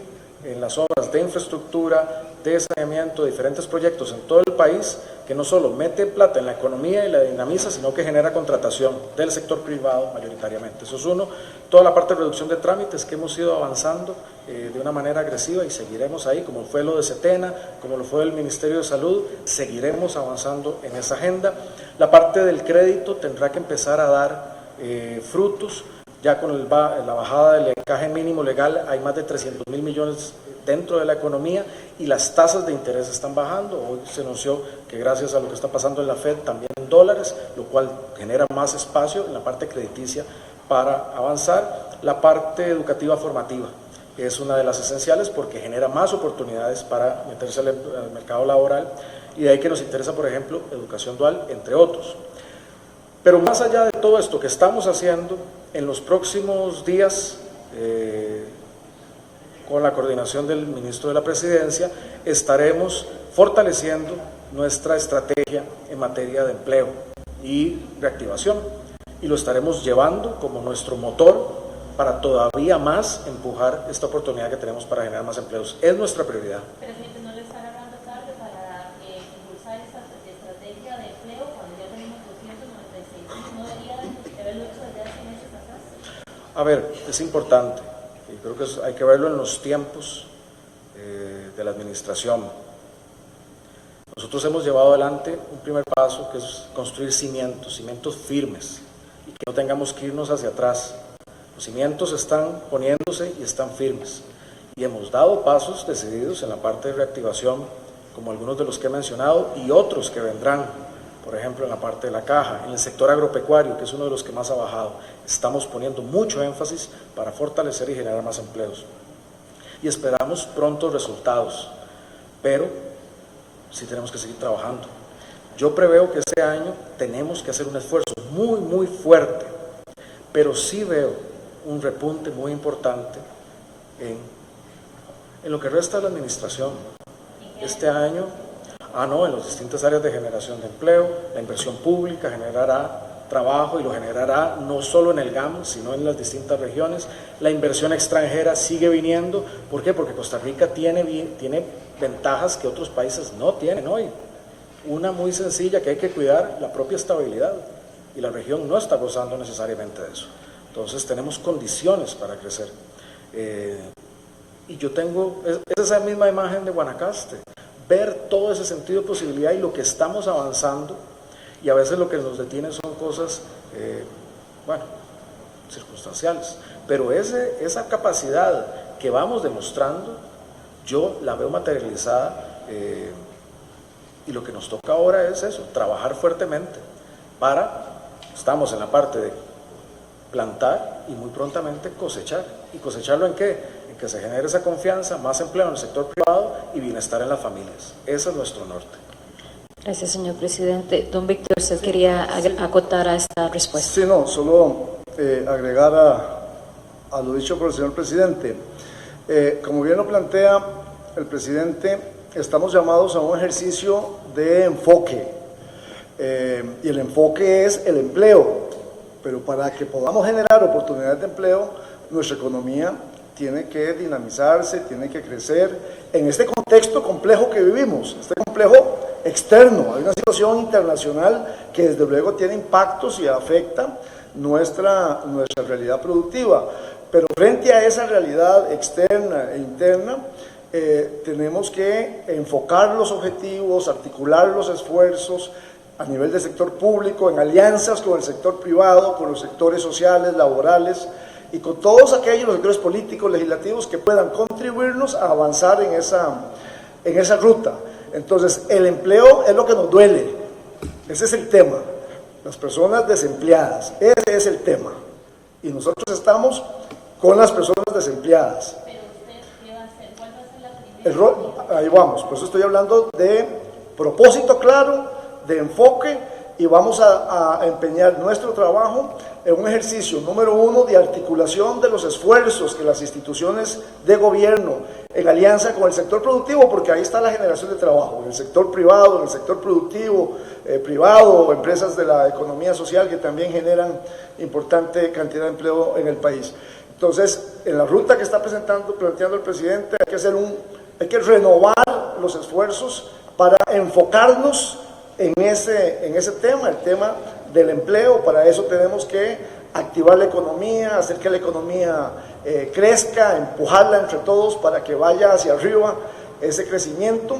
en las obras de infraestructura, de saneamiento, de diferentes proyectos en todo el país, que no solo mete plata en la economía y la dinamiza, sino que genera contratación del sector privado mayoritariamente. Eso es uno. Toda la parte de reducción de trámites que hemos ido avanzando de una manera agresiva y seguiremos ahí, como fue lo de Setena, como lo fue el Ministerio de Salud, seguiremos avanzando en esa agenda. La parte del crédito tendrá que empezar a dar frutos. Ya con la bajada del encaje mínimo legal hay más de 300,000 millones dentro de la economía y las tasas de interés están bajando. Hoy se anunció que gracias a lo que está pasando en la Fed también en dólares, lo cual genera más espacio en la parte crediticia para avanzar. La parte educativa formativa es una de las esenciales porque genera más oportunidades para meterse al mercado laboral y de ahí que nos interesa, por ejemplo, educación dual, entre otros. Pero más allá de todo esto que estamos haciendo, en los próximos días, con la coordinación del ministro de la Presidencia, estaremos fortaleciendo nuestra estrategia en materia de empleo y reactivación. Y lo estaremos llevando como nuestro motor para todavía más empujar esta oportunidad que tenemos para generar más empleos. Es nuestra prioridad. Presidente, ¿no le están hablando tarde para A ver, es importante, y creo que hay que verlo en los tiempos de la administración. Nosotros hemos llevado adelante un primer paso que es construir cimientos firmes, y que no tengamos que irnos hacia atrás. Los cimientos están poniéndose y están firmes, y hemos dado pasos decididos en la parte de reactivación, como algunos de los que he mencionado, y otros que vendrán, por ejemplo en la parte de la caja, en el sector agropecuario, que es uno de los que más ha bajado. Estamos poniendo mucho énfasis para fortalecer y generar más empleos, y esperamos prontos resultados, pero sí tenemos que seguir trabajando. Yo preveo que este año tenemos que hacer un esfuerzo muy fuerte, pero sí veo un repunte muy importante en lo que resta de la administración. Este año, en las distintas áreas de generación de empleo, la inversión pública generará trabajo y lo generará no solo en el GAM, sino en las distintas regiones. La inversión extranjera sigue viniendo. ¿Por qué? Porque Costa Rica tiene ventajas que otros países no tienen hoy. Una muy sencilla, que hay que cuidar la propia estabilidad, y la región no está gozando necesariamente de eso. Entonces tenemos condiciones para crecer. Y yo tengo esa misma imagen de Guanacaste, ver todo ese sentido de posibilidad y lo que estamos avanzando, y a veces lo que nos detiene son cosas, circunstanciales, pero esa capacidad que vamos demostrando, yo la veo materializada, y lo que nos toca ahora es eso, trabajar fuertemente estamos en la parte de plantar y muy prontamente cosechar. ¿Y cosecharlo en qué? En que se genere esa confianza, más empleo en el sector privado y bienestar en las familias. Ese es nuestro norte. Gracias, señor presidente. Don Víctor, ¿usted quería acotar a esta respuesta? Sí, no, solo agregar a lo dicho por el señor presidente. Como bien lo plantea el presidente, estamos llamados a un ejercicio de enfoque, y el enfoque es el empleo, pero para que podamos generar oportunidades de empleo, nuestra economía tiene que dinamizarse, tiene que crecer en este contexto complejo que vivimos, este complejo externo. Hay una situación internacional que desde luego tiene impactos y afecta nuestra realidad productiva, pero frente a esa realidad externa e interna, tenemos que enfocar los objetivos, articular los esfuerzos a nivel del sector público, en alianzas con el sector privado, con los sectores sociales, laborales, y con todos aquellos sectores políticos, legislativos que puedan contribuirnos a avanzar en esa ruta. Entonces, el empleo es lo que nos duele, ese es el tema, las personas desempleadas, ese es el tema, y nosotros estamos con las personas desempleadas. Pero usted, ¿qué va a hacer? ¿Cuál va a ser la primera? Ahí vamos, por eso estoy hablando de propósito claro, de enfoque, y vamos a empeñar nuestro trabajo en un ejercicio número uno de articulación de los esfuerzos que las instituciones de gobierno, en alianza con el sector productivo, porque ahí está la generación de trabajo, en el sector privado, en el sector productivo, privado, empresas de la economía social que también generan importante cantidad de empleo en el país. Entonces, en la ruta que está planteando el presidente, hay que renovar los esfuerzos para enfocarnos en ese tema, el tema del empleo. Para eso tenemos que activar la economía, hacer que la economía crezca, empujarla entre todos para que vaya hacia arriba ese crecimiento.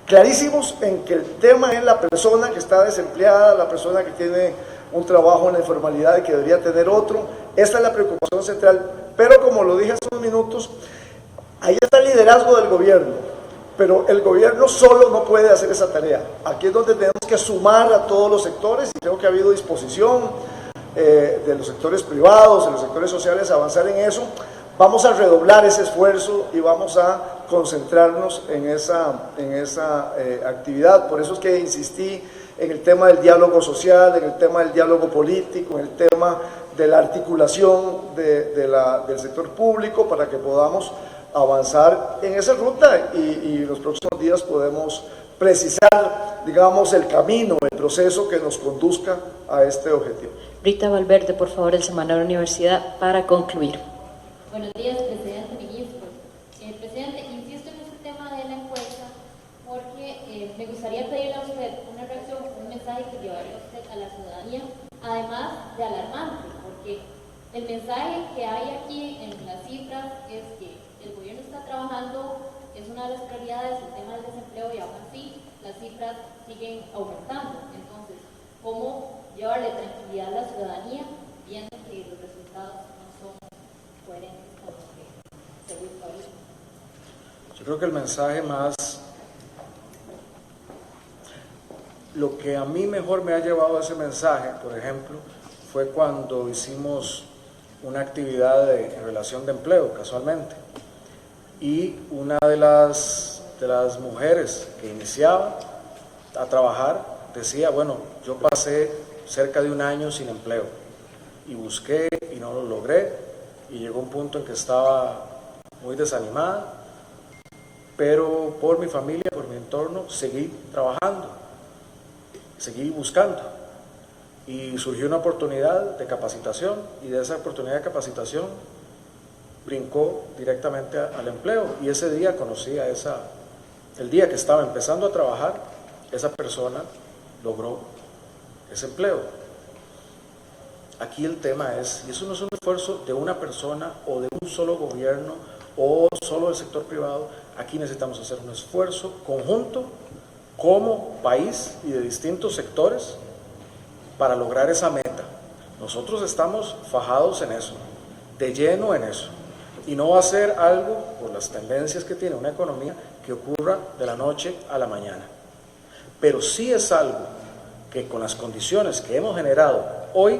Clarísimos en que el tema es la persona que está desempleada, la persona que tiene un trabajo en la informalidad y que debería tener otro. Esta es la preocupación central, pero como lo dije hace unos minutos, ahí está el liderazgo del gobierno. Pero el gobierno solo no puede hacer esa tarea. Aquí es donde tenemos que sumar a todos los sectores, y creo que ha habido disposición de los sectores privados, de los sectores sociales a avanzar en eso. Vamos a redoblar ese esfuerzo y vamos a concentrarnos en esa actividad. Por eso es que insistí en el tema del diálogo social, en el tema del diálogo político, en el tema de la articulación del sector público, para que podamos avanzar en esa ruta, y en los próximos días podemos precisar, digamos, el camino, el proceso que nos conduzca a este objetivo. Rita Valverde, por favor, del Semanario Universidad, para concluir. Buenos días, presidente, ministro. Presidente, insisto en este tema de la encuesta porque me gustaría pedirle a usted una reacción, un mensaje que llevaría usted a la ciudadanía, además de alarmante, porque El mensaje que hay aquí en las cifras es que el gobierno está trabajando, es una de las prioridades el tema del desempleo y aún así las cifras siguen aumentando. Entonces, ¿cómo llevarle tranquilidad a la ciudadanía viendo que los resultados no son coherentes con lo que se busca ahorita? Yo creo que el mensaje más, lo que a mí mejor me ha llevado a ese mensaje, por ejemplo, fue cuando hicimos una actividad en relación de empleo, casualmente, y una de las mujeres que iniciaba a trabajar decía, bueno, yo pasé cerca de un año sin empleo y busqué y no lo logré, y llegó un punto en que estaba muy desanimada, pero por mi familia, por mi entorno, seguí trabajando, seguí buscando, y surgió una oportunidad de capacitación, y de esa oportunidad de capacitación brincó directamente al empleo, y ese día conocí a el día que estaba empezando a trabajar, esa persona logró ese empleo. Aquí el tema es, y eso no es un esfuerzo de una persona o de un solo gobierno o solo del sector privado, aquí necesitamos hacer un esfuerzo conjunto como país y de distintos sectores para lograr esa meta. Nosotros estamos fajados en eso, de lleno en eso, y no va a ser algo, por las tendencias que tiene una economía, que ocurra de la noche a la mañana, pero sí es algo que con las condiciones que hemos generado hoy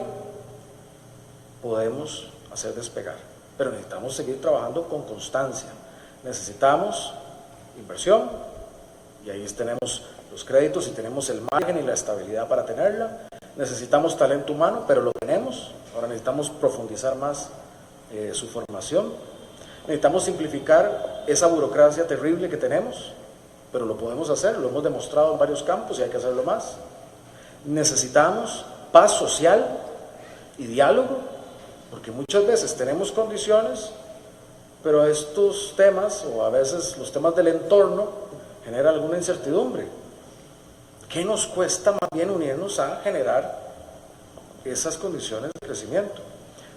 podemos hacer despegar, pero necesitamos seguir trabajando con constancia, necesitamos inversión, y ahí tenemos los créditos y tenemos el margen y la estabilidad para tenerla, necesitamos talento humano, pero lo tenemos, ahora necesitamos profundizar más su formación, necesitamos simplificar esa burocracia terrible que tenemos, pero lo podemos hacer, lo hemos demostrado en varios campos y hay que hacerlo más. Necesitamos paz social y diálogo, porque muchas veces tenemos condiciones, pero estos temas, o a veces los temas del entorno, generan alguna incertidumbre. ¿Qué nos cuesta más bien unirnos a generar esas condiciones de crecimiento?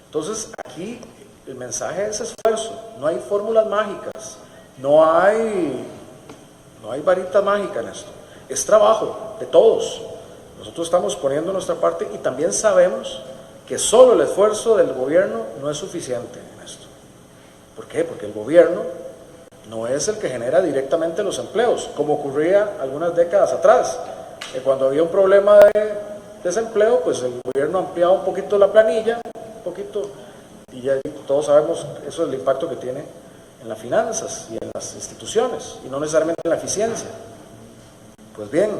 Entonces, aquí el mensaje es esfuerzo, no hay fórmulas mágicas, no hay varita mágica en esto, es trabajo de todos. Nosotros estamos poniendo nuestra parte y también sabemos que solo el esfuerzo del gobierno no es suficiente en esto. ¿Por qué? Porque el gobierno no es el que genera directamente los empleos, como ocurría algunas décadas atrás, que cuando había un problema de desempleo, pues el gobierno ampliaba un poquito la planilla, un poquito, y ya todos sabemos eso es el impacto que tiene en las finanzas y en las instituciones, y no necesariamente en la eficiencia. Pues bien,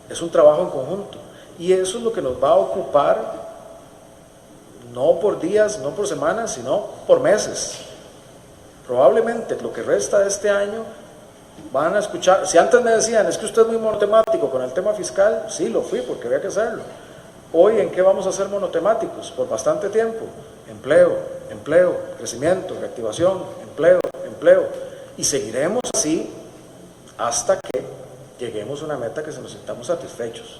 es un trabajo en conjunto, y eso es lo que nos va a ocupar, no por días, no por semanas, sino por meses. Probablemente lo que resta de este año van a escuchar, si antes me decían, es que usted es muy monotemático con el tema fiscal, sí, lo fui porque había que hacerlo. Hoy, ¿en qué vamos a ser monotemáticos? Por bastante tiempo. Empleo, empleo, crecimiento, reactivación, empleo, empleo. Y seguiremos así hasta que lleguemos a una meta que nos sintamos satisfechos.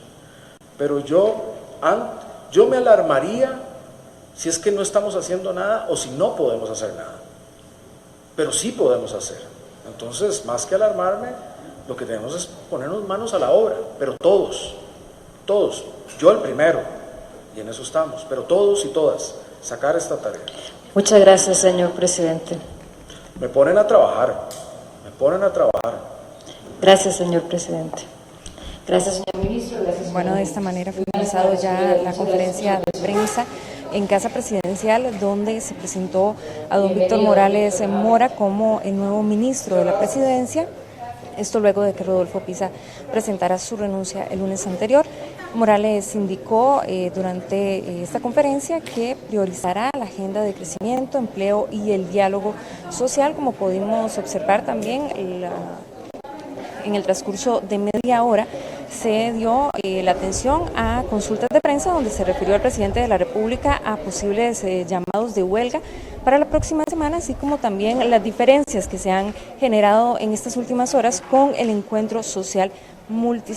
Pero yo me alarmaría si es que no estamos haciendo nada o si no podemos hacer nada. Pero sí podemos hacer. Entonces, más que alarmarme, lo que tenemos es ponernos manos a la obra, pero todos, yo el primero, y en eso estamos, pero todos y todas, sacar esta tarea. Muchas gracias, señor presidente. Me ponen a trabajar. Gracias, señor presidente. Gracias, señor ministro. Gracias. Bueno, de esta manera fue finalizado ya la conferencia de prensa en Casa Presidencial, donde se presentó a don Víctor Morales Mora como el nuevo ministro de la Presidencia. Esto luego de que Rodolfo Pisa presentara su renuncia el lunes anterior. Morales indicó durante esta conferencia que priorizará la agenda de crecimiento, empleo y el diálogo social, como pudimos observar también en el transcurso de media hora. Se dio la atención a consultas de prensa donde se refirió al presidente de la República a posibles llamados de huelga para la próxima semana, así como también las diferencias que se han generado en estas últimas horas con el encuentro social multisectorial.